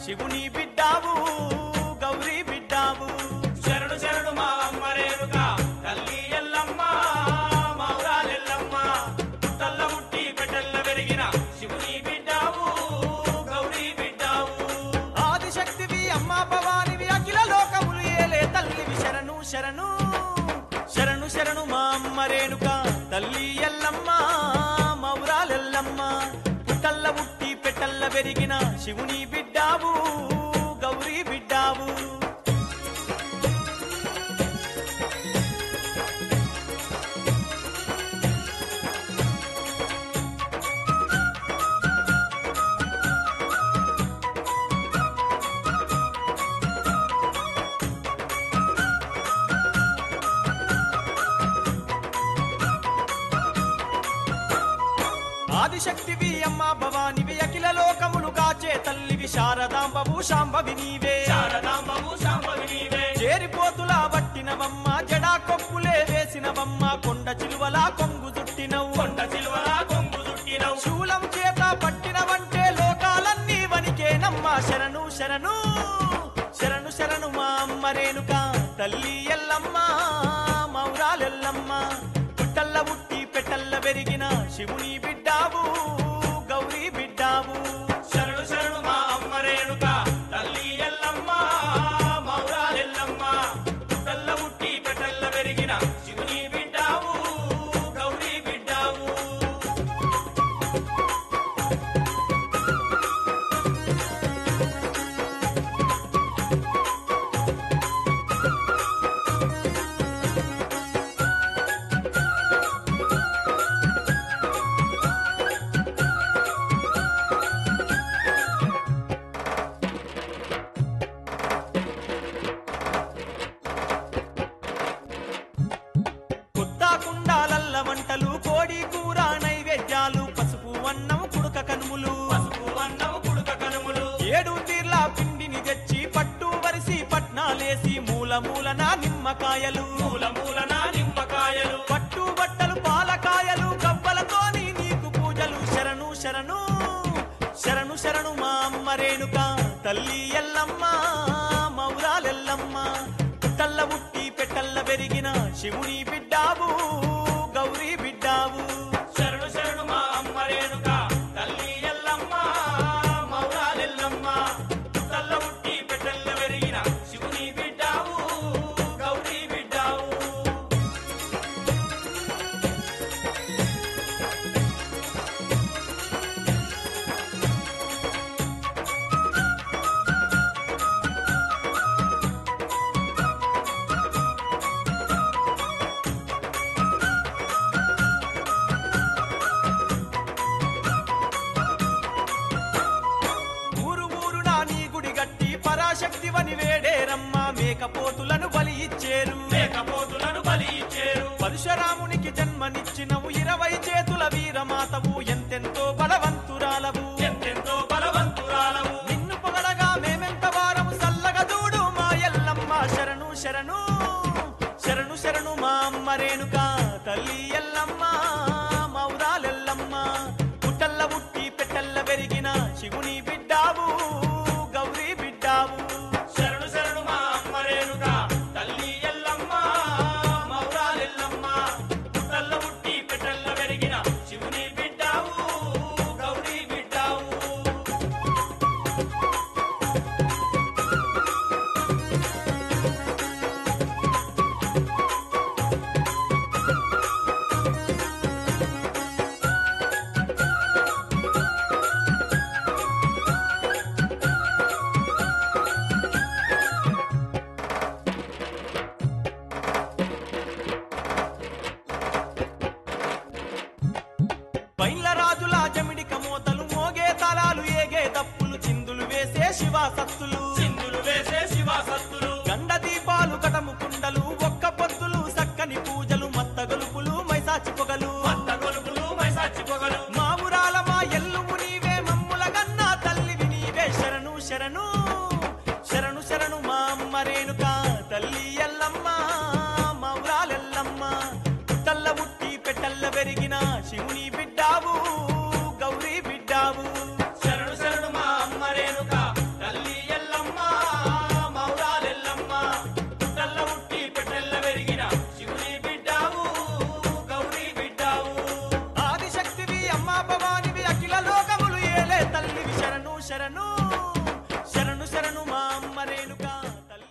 శివుని బిడ్డావు గౌరీ బిడ్డావు శరణు శరణు మా అమ్మ రేణుక తల్లి ఎల్లమ్మ మౌరాలెల్లమ్మ తల్ల ముట్టి పెట్టెల్ల పెరిగిన శివుని బిడ్డావు గౌరీ బిడ్డావు ఆదిశక్తివి అమ్మా భవానివి అఖిల లోకములు ఏలే తల్లివి శరణు శరణు శరణు శరణు మా అమ్మ రేణుక తల్లి ఎల్లమ్మ మౌరాలెల్లమ్మ పుట్టల్ల ముట్టి పెట్టల్ల పెరిగిన శివుని బిడ్డావు గౌరీ బిడ్డావు ఆదిశక్తివి అమ్మా భవానివి అఖిల లోకములు కాచే తల్లివి శారదాంబవు శాంభవి నీవే శారదాంబవు శాంభవి నీవే చేరిపోతులా పట్టినవమ్మ జడా కొప్పులే వేసినవమ్మ కొండ చిలువలా కొంగు చుట్టినవు కొండ సిల్వలా కొంగు చుట్టినవు శూలం చేత పట్టినవంటే లోకాలన్నీ వనికేనమ్మ శరణు శరణు శరణు శరణు మా అమ్మ రేణుక తల్లి ఎల్లమ్మ మౌరాలెల్లమ్మ పుట్టల్ల ముట్టి పెట్టల్ల పెరిగిన శివుని బిడ్డావు గౌరీ బిడ్డావు శరణు శరణు మా అమ్మ రేణుక తల్లి ఎల్లమ్మ మౌరాలెల్లమ్మ తల్ల ముట్టి పెట్టెల్ల పెరిగిన శివుని బిడ్డావు గౌరీ బిడ్డావు కుండాలల్ల వంటలు కోడి కూర నైవేద్యాలు పసుపు అన్నం కుడుక కనుములు పసుపు అన్నము కుడుక కనుములు 7 తీర్ల పిండిని తెచ్చి పట్టు వరిసి పట్నాలేసి మూల మూలన నిమ్మకాయలు మూల మూలన నిమ్మకాయలు పట్టు బట్టలు పాలకాయలు గవ్వలతోని నీకు పూజలు శరణు శరణు శరణు శరణు మా అమ్మ రేణుక తల్లి ఎల్లమ్మ మౌరాలెల్లమ్మ పుట్టల్ల ముట్టి పెట్టల్ల పెరిగిన శివుని బిడ్డావు గౌరీ బిడ్డావు శరణు శరణు మా అమ్మ రేణుక తల్లి ఎల్లమ్మ మౌరాలెల్లమ్మ తల్ల ముట్టి పెట్టెల్ల పెరిగిన శివుని బిడ్డావు గౌరీ బిడ్డావు ఊరు ఊరునా నీ గుడి గట్టి పరాశక్తివని వేడేరమ్మ మేకపోతులను బలి ఇచ్చేరు మేకపోతులను బలి ఇచ్చేరు పరశురామునికి జన్మనిచ్చినవు 20 చేతుల వీరమాతవు ఎంతెంతో బలవంతురాలవు ఎంతెంతో బలవంతురాలవు నిన్ను పొగడగా మేమెంత వారము సల్లగా దూడు మా ఎల్లమ్మ శరణు శరణు శరణు శరణు మా అమ్మ రేణుక తల్లి ఎల్లమ్మ మౌరాలెల్లమ్మ పుట్టల్ల ముట్టి పెట్టల్ల పెరిగిన శివుని బిడ్డావు గౌరీ బిడ్డావు శరణు శరణు మా అమ్మ రేణుక తల్లి ఎల్లమ్మ మౌరాలెల్లమ్మ తల్ల ముట్టి పెట్టెల్ల పెరిగిన శివుని బిడ్డావు గౌరీ బిడ్డావు బైళ్ళ రాజుల జమిడిక మోతలు మోగే తలాలు ఏగే దప్పులు చిందులు వేసే శివాసత్తులు సింధులు వేసే శివాసత్తులు గండ దీపాలు కటము కుండలు ఒక్క పొద్దులు సక్కని పూజలు మత్త గొలుపులు మైసాచి పొగలు మత్త గొలుపులు మైసాచి పొగలు మా ఊరాల మా ఎల్లుము నీవే మమ్ముల గన్నా తల్లివి నీవే శరణు శరణు శరణు శరణు మా అమ్మ రేణుక తల్లి ఎల్లమ్మ మౌరాలెల్లమ్మ పుట్టల్ల ముట్టి పెట్టల్ల పెరిగిన శివుని బిడ్డావు గౌరీ బిడ్డావు శరణు శరణు మా అమ్మ రేణుక తల్లి శరణు శరణు శరణు మా అమ్మ రేణుక తల్లి.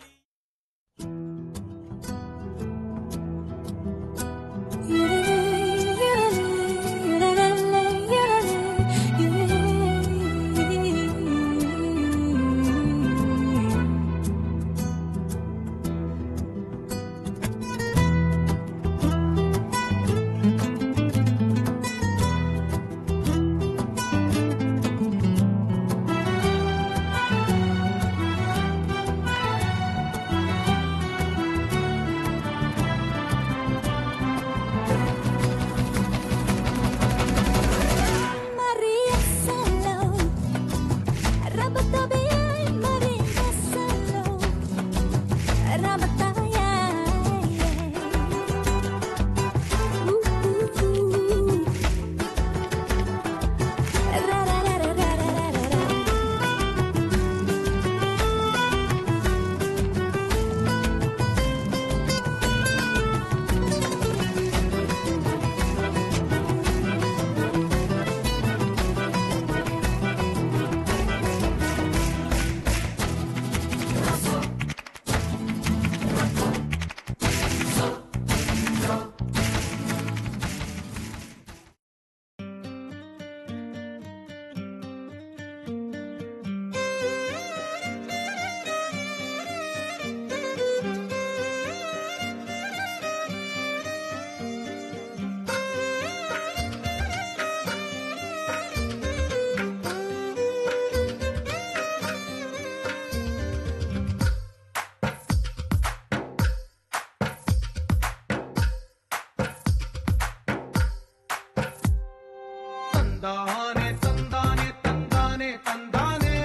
తందానే తందానే తందానే తందానే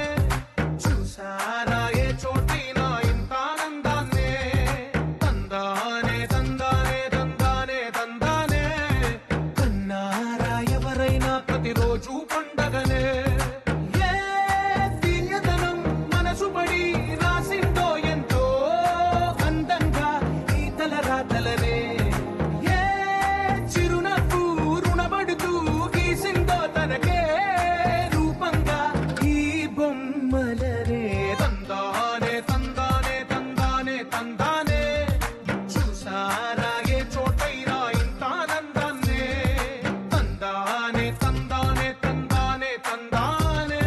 చూసారా ఏ చోటైనా ఇంత ఆనందాన్నే తందానే తందానే తందానే తందానే కన్నారా ఎవరైనా ప్రతిరోజు పండగనే ఏ దివ్యతనం మనసు పడి రాసిందో ఎంతో అందంగా ఈ తలరాతలనే ఏ చిరునవ్వు రుణపడుతూ గీసిందో తనకే రూపంగా ఈ బొమ్మలనే తందానే తందానే తందానే తందానే చూసారా ఏ చోటైనా ఇంత ఆనందాన్నే తందానే తందానే తందానే తందానే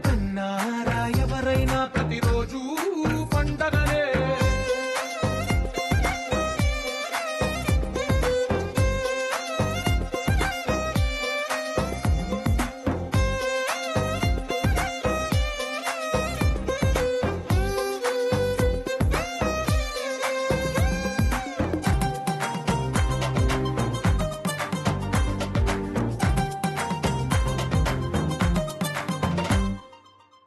కన్నారా ఎవరైనా ప్రతిరోజు పండగనే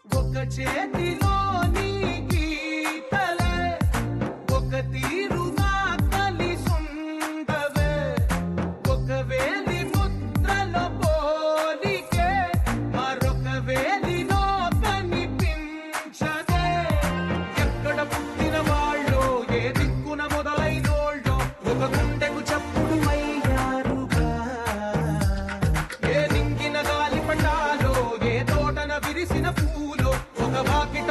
ఒక చేతిలోని గీతలే ఒక తీరుగా కలిసుండవే ఒక వేలి ముద్రల పోలికే మరొక వేలిలో కనిపించదే ఎక్కడ పుట్టిన వాళ్ళో ఏ దిక్కున మొదలైనోళ్ళో ఒక గుండెకు చప్పుడు అయ్యారుగా ఏ నింగిన గాలి పటాలో ఏ తోటన విరిసిన పూలో ఒక వాకిట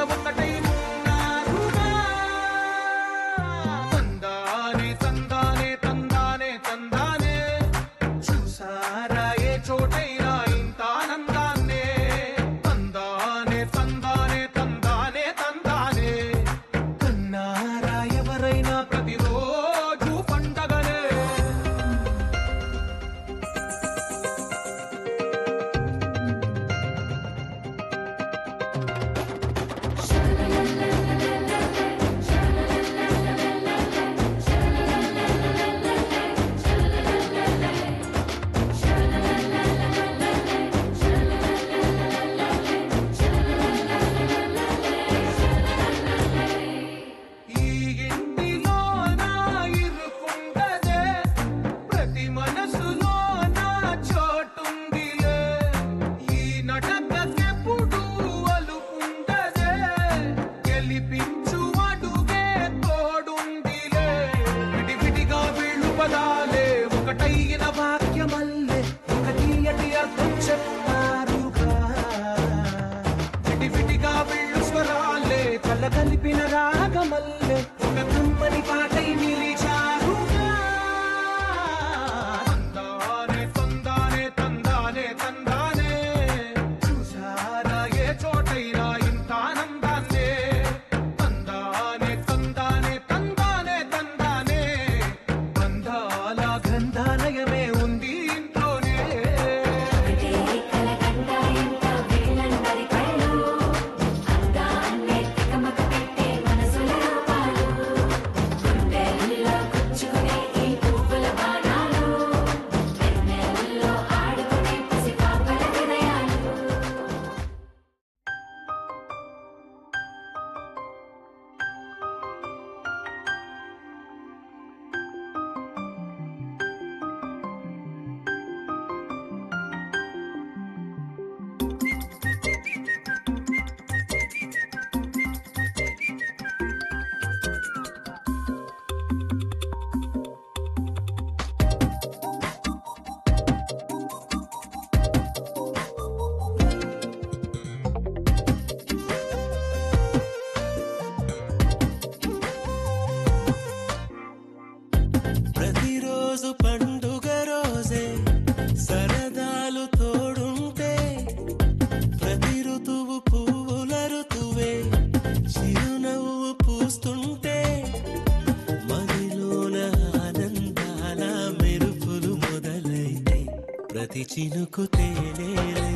ప్రతి చినుకు తేనేలే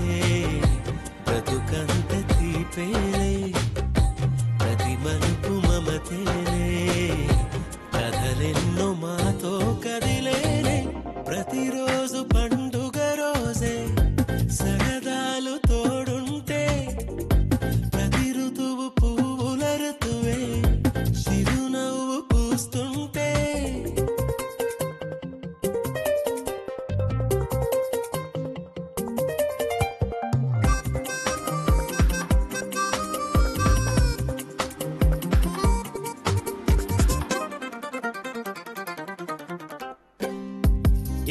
బ్రతుకంత తీపేలే ప్రతి మలుపు మమతేలే కథలెన్నో మాతో కదిలేనే ప్రతిరోజు పండుగ రోజే సరదాలు తోడుంటే ప్రతి ఋతువు పువ్వుల ఋతువే చిరునవ్వు పూస్తుంటే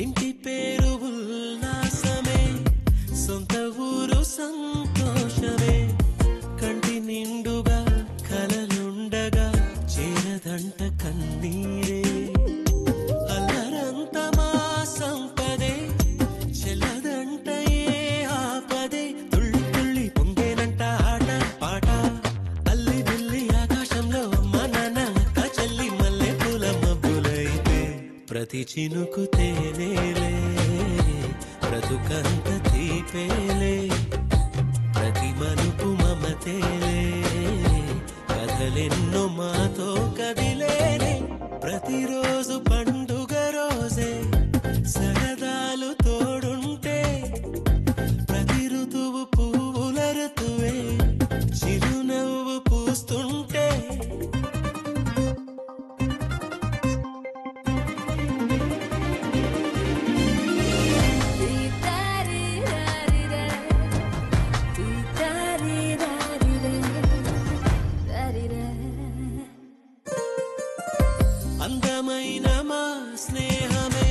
ఇంటి పేరు ఉల్లాసమే సొంత ఊరు సంతోషమే కంటి నిండుగా కలలుండగా చేరదంట కన్నీరే అల్లరంత మా సంపదే చెల్లదంట ఏ ఆపదే తుళ్ళి తుళ్ళి పొంగేనంట ఆట పాట అల్లి బిల్లి ఆకాశంలో అమ్మ నాన్న అక్క చెల్లి మల్లె పూల మబ్బులైతే ప్రతి చినుకు తేనేలే బ్రతుకంత తీపేలే ప్రతి మలుపు మమతేలే కథలెన్నో మాతో కదిలేనే ప్రతిరోజు పండుగ రోజే సరదాలు తోడుంటే ప్రతి ఋతువు పువ్వుల ఋతువే చిరునవ్వు పూస్తుంటే అందమైన మా స్నేహమే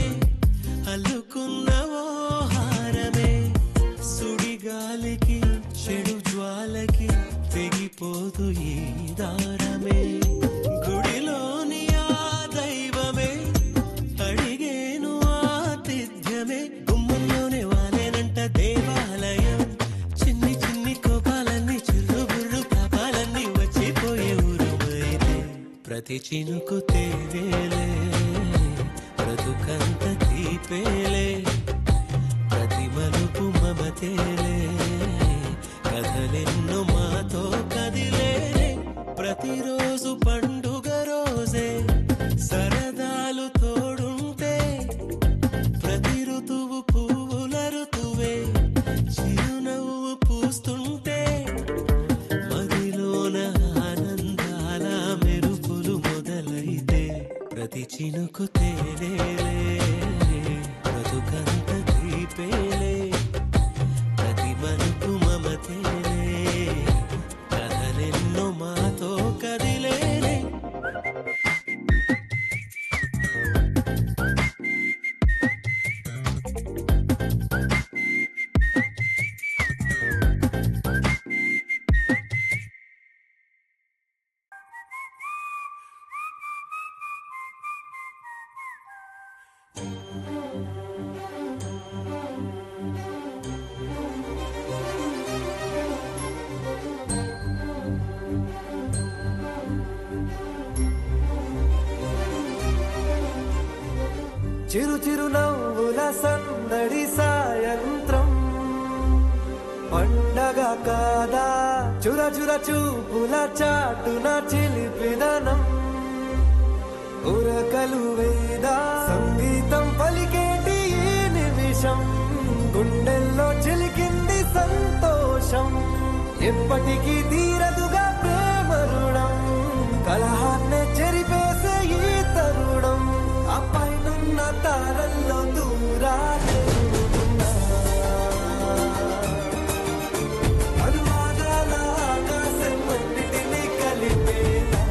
అల్లుకున్న ఓ హారమే సుడిగాలికి చెడు జ్వాలకి తెగిపోదు ఈ దారమే గుడిలోని ఆ దైవమే అడిగేను ఆతిథ్యమే గుమ్మంలోనే వాలేనంట దేవాలయం చిన్ని చిన్ని కోపాలన్నీ చిల్లు బుర్రు పాపాలన్నీ వచ్చిపోయే ఊరుమైతే ప్రతి చినుకు తేవేలే బ్రతుకంత తీపేలే ప్రతి మలుపు మమతేలే కథలెన్నో మాతో కదిలేనే ప్రతిరోజు పండుగ రోజే సరదాలు తోడుంటే ప్రతి ఋతువు పువ్వుల ఋతువే చిరునవ్వు పూస్తుంటే మదిలోన ఆనందాల మెరుపులు మొదలైతే ప్రతి చినుకు తేనేలే బ్రతుకంత తీపేలే ప్రతి మలుపు మమతేలే కథలెన్నో మాతో కదిలేనే చిరు చిరు నవ్వుల సందడి సాయంత్రం పండగ కాదా చుర చుర చూపుల చాటున చిలిపిదనం ఉరకలు వేదా సంగీతం పలికేటి ఈ నిమిషం గుండెల్లో చిలికింది సంతోషం ఎప్పటికీ తీరదుగా ప్రేమ రుణం కలహాన్నే చెరిపేసే ఈ తరుణం ఆ పైనున్న తారల్లో దూరాలే అనువాదాల ఆకాశం అన్నిటినీ కలిపేలా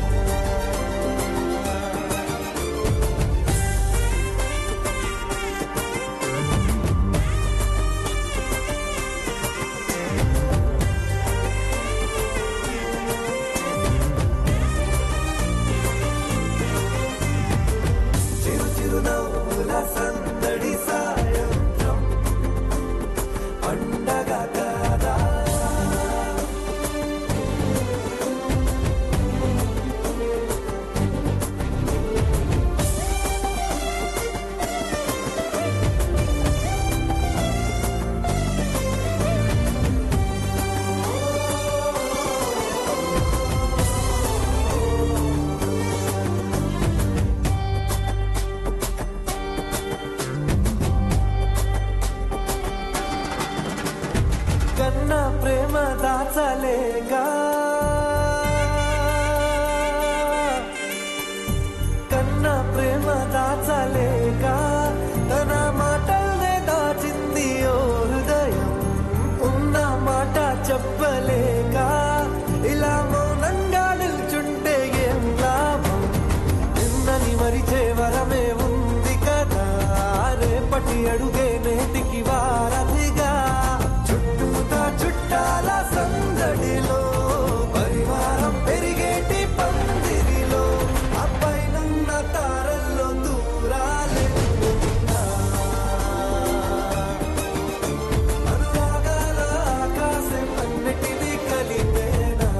కన్నా ప్రేమ దాచలేక కన్నా ప్రేమ దాచలేక తన మాటల్నే దాచింది ఓ హృదయం ఉన్న మాట చెప్పలేక ఇలా మౌనంగా నిల్చుంటే ఏం లాభం నిన్నని మరిచే వరమే ఉంది కదా రేపటి అడుగే నేటికి వారధిగా చుట్టూతా చుట్టాల సందడిలో పరివారం పెరిగేటి పందిరిలో అబ్బాయినున్న తారల్లో దూరాలెన్నున్నా అనురాగాల ఆకాశం అన్నిటినీ కలిపేనా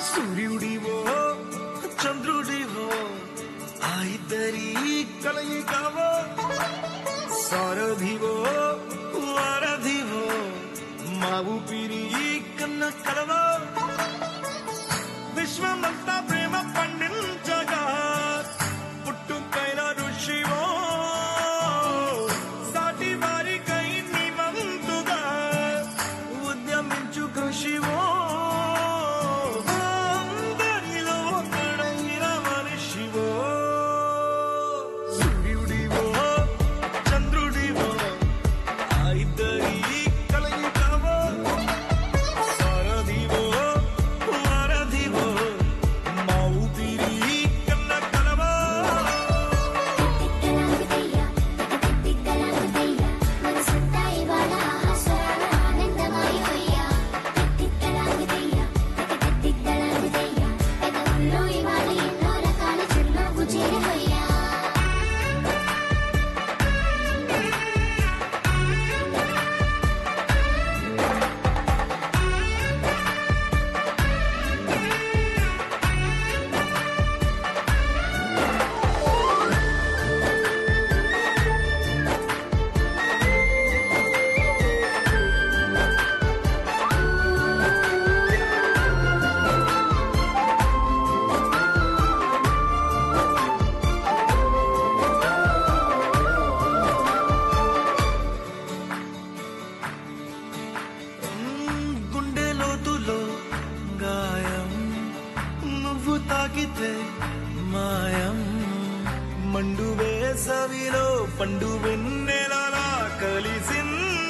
సూర్యుడివో చంద్రుడివో ఆ ఇద్దరి కలయికవో సారథివో వారధివో మా ఊపిరి కన్న కలవో విశ్వమంతా ప్రేమ పండించగా పుట్టుకైన ఋషివో సాటి వారికై నివంతుగా ఉద్యమించు కృషివో అందరిలో ఒకడైన మనిషివో సూర్యుడివో చంద్రుడివో ఆ ఇద్దరి కలయికవో సారథివో వారధివో మా ఊపిరి కన్న కలవో గుండె లోతులో గాయం నువ్వు తాకితే మాయం మండు వేసవిలో పండు వెన్నెలలా కలిసింది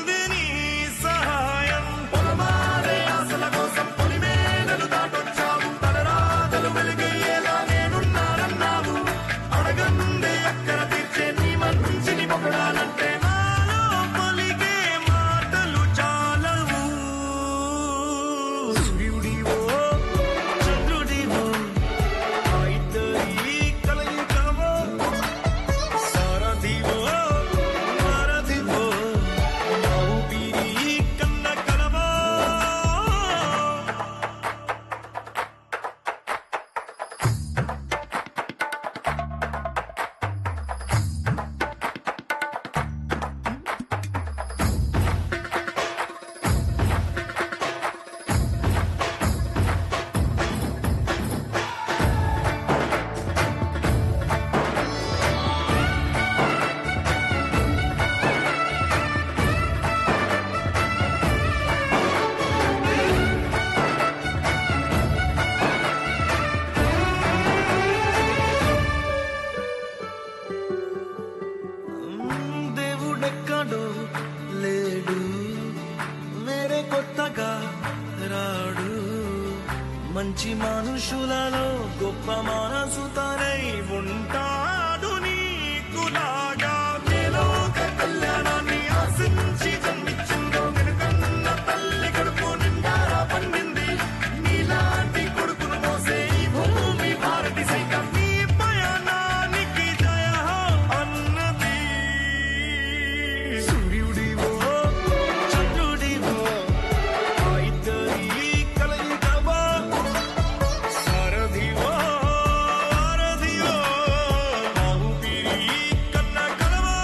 మంచి మనుషులలో గొప్ప మనసు తనై ఉంటాడు నీకులాగా నేలోక కళ్యాణాన్ని ఆశించి జన్మించిందో వెనుకన్న తల్లి కడుపు నిండారా పండింది నీలాంటి కొడుకును మోసే ఈ భూమి భారతి సైతం నీ పయనానికి జయ అన్నది సూర్యుడివో చంద్రుడివో ఆ ఇద్దరి కలయికవో సారథివో వారధివో ఆ ఊపిరి కన్న కలవో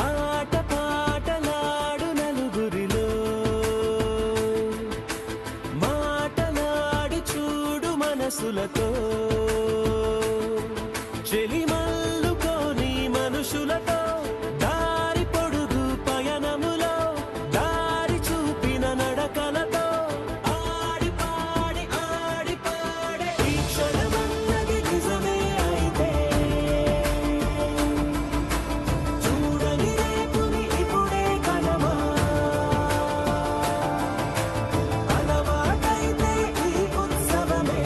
ఆట పాటలాడు నలుగురిలో మాటలాడి చూడు మనసులతో చెలిమల్లుకోని మనుషులతో దారి పొడుగు పయనములో దారి చూపిన నడకలతో ఆడి పాడి ఈ క్షణమన్నది నిజమే అయితే చూడని రేపుని ఇప్పుడే కలవా అలవాటైతే ఈ ఉత్సవమే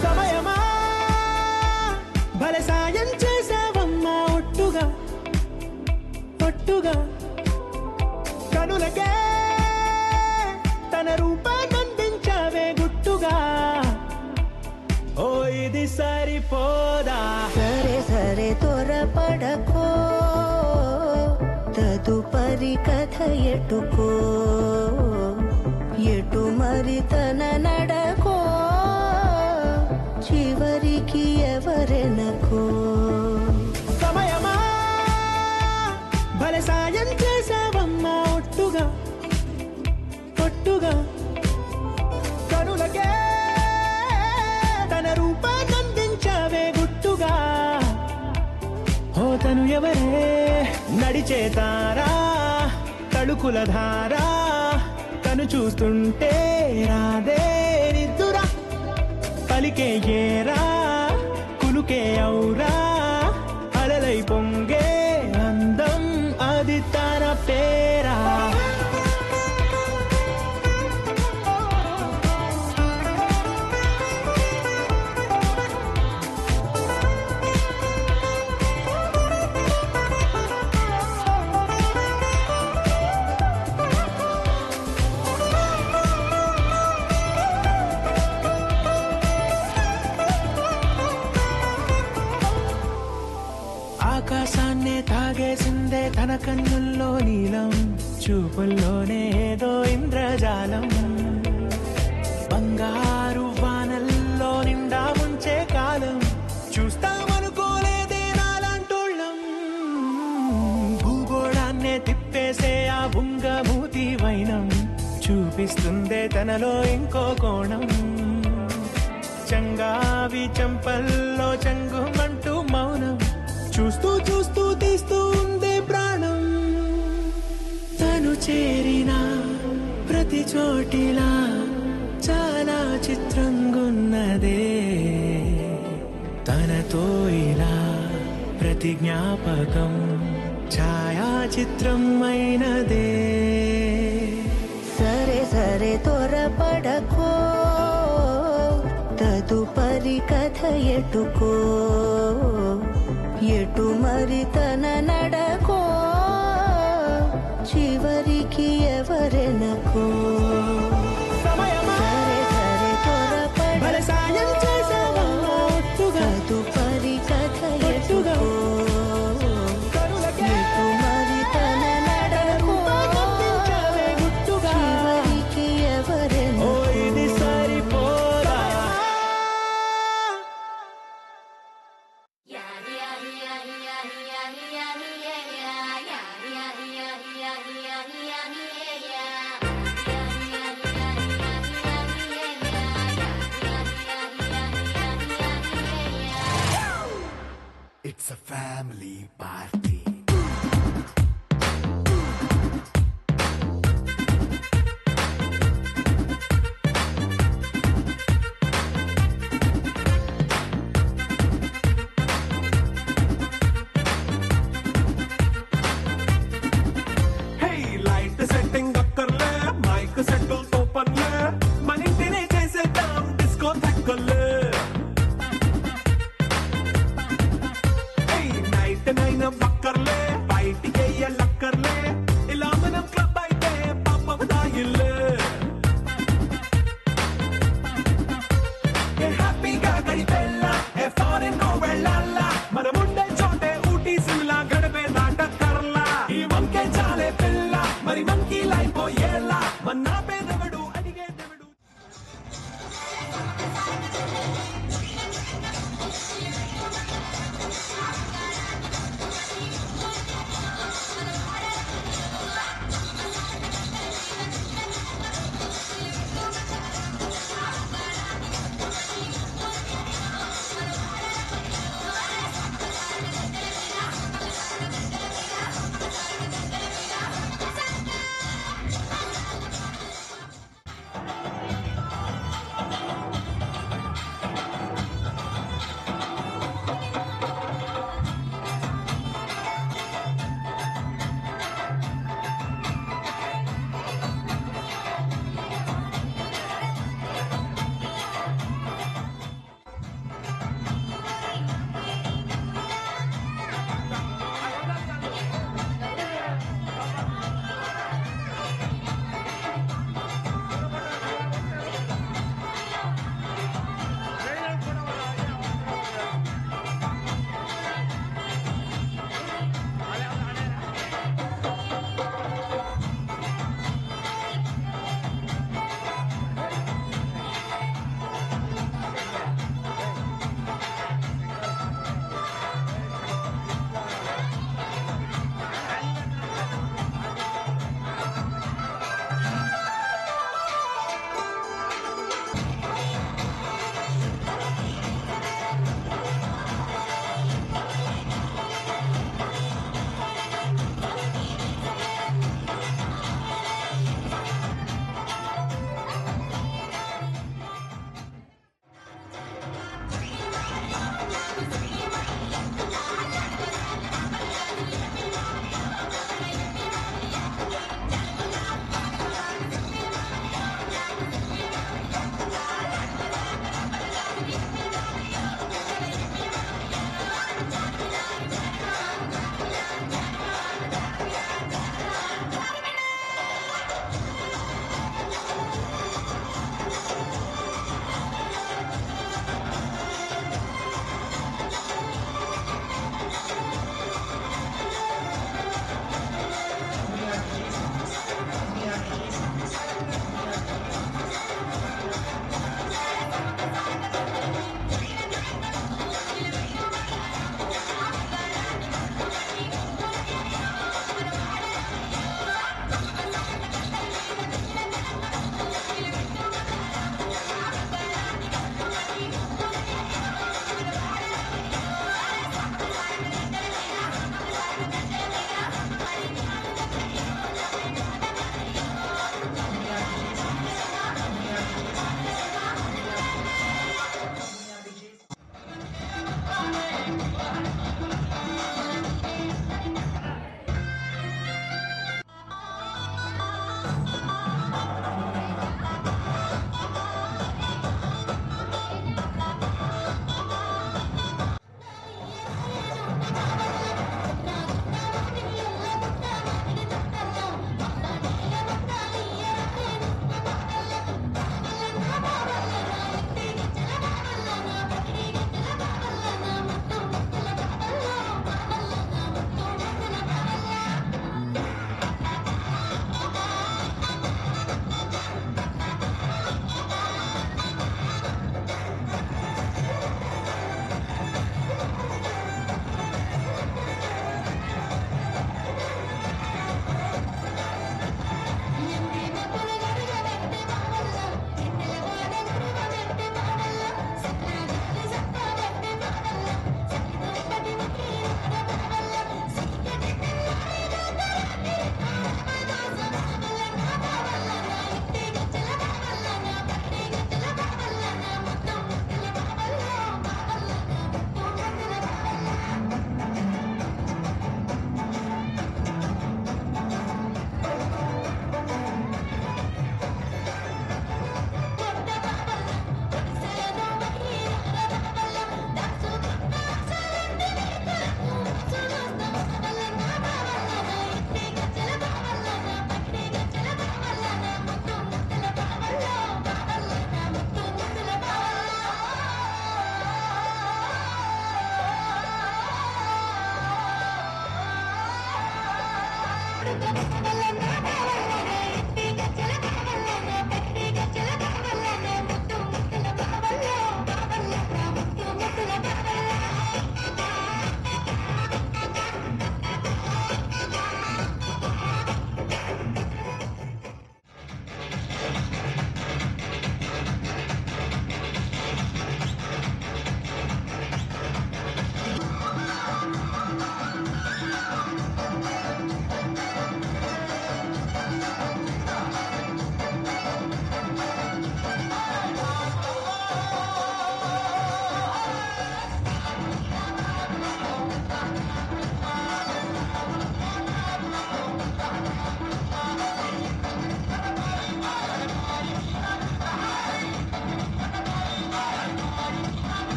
సమయమా భలే సాయం చేసావమ్మా ఒట్టుగా ఒట్టుగా కనులకే తన రూపాన్నందించావే గుట్టుగా ఓ ఇది సరిపోదా సరే సరే త్వరపడకో తదుపరి కథ ఎటుకో ఎటు మరి తన నడకో చివరికి ఎవరెనకో సమయమా భలే సాయం చేసావమ్మా ఒట్టుగా ఒట్టుగా కనులకే తన రూపాన్నందించావే గుట్టుగా ఓ తను ఎవరే నడిచేతారా తడుకుల ధారా తను చూస్తుంటే రాదే నిద్దురా పలికే ఏరా కులుకే ఔరా అలలై పొంగే అందం అది తన పేరా ఆకాశాన్నే తాగేసిందే తన కన్నుల్లో నీలం చూపుల్లోనే ఏదో ఇంద్రజాలం బంగారు వానల్లో నిండా ముంచే కాలం చూస్తామనుకోలేదే నాలాంటోళ్ళం భూగోళాన్నే తిప్పేసే ఆ బుంగమూతి వైనం చూపిస్తుందే తనలో ఇంకో కోణం చంగావి చంపల్లో చంగుమంటూ మౌనం చూస్తూ చూస్తూ తీస్తూ ఉందే ప్రాణం తను చేరిన ప్రతి చోటిలా చాలా చిత్రంగున్నదే తనతో ఇలా ప్రతి జ్ఞాపకం ఛాయాచిత్రం అయినదే సరే సరే త్వరపడకో తదుపరి కథ ఎటుకో ఎటు మరి తన నడకో చివరికి ఎవరెనకో సమయమా సరే సరే త్వరపడ భలే సాయం చేసావమ్మా ఒట్టుగా తదుపరి కథ ఒట్టుగా ఎటుకో కనులకే ఎటు మరి తన నడకో రూపాన్నందించావే గుట్టుగా చివరికి ఓ ఎవరెనకో ఇది సరిపోదా It's a family party.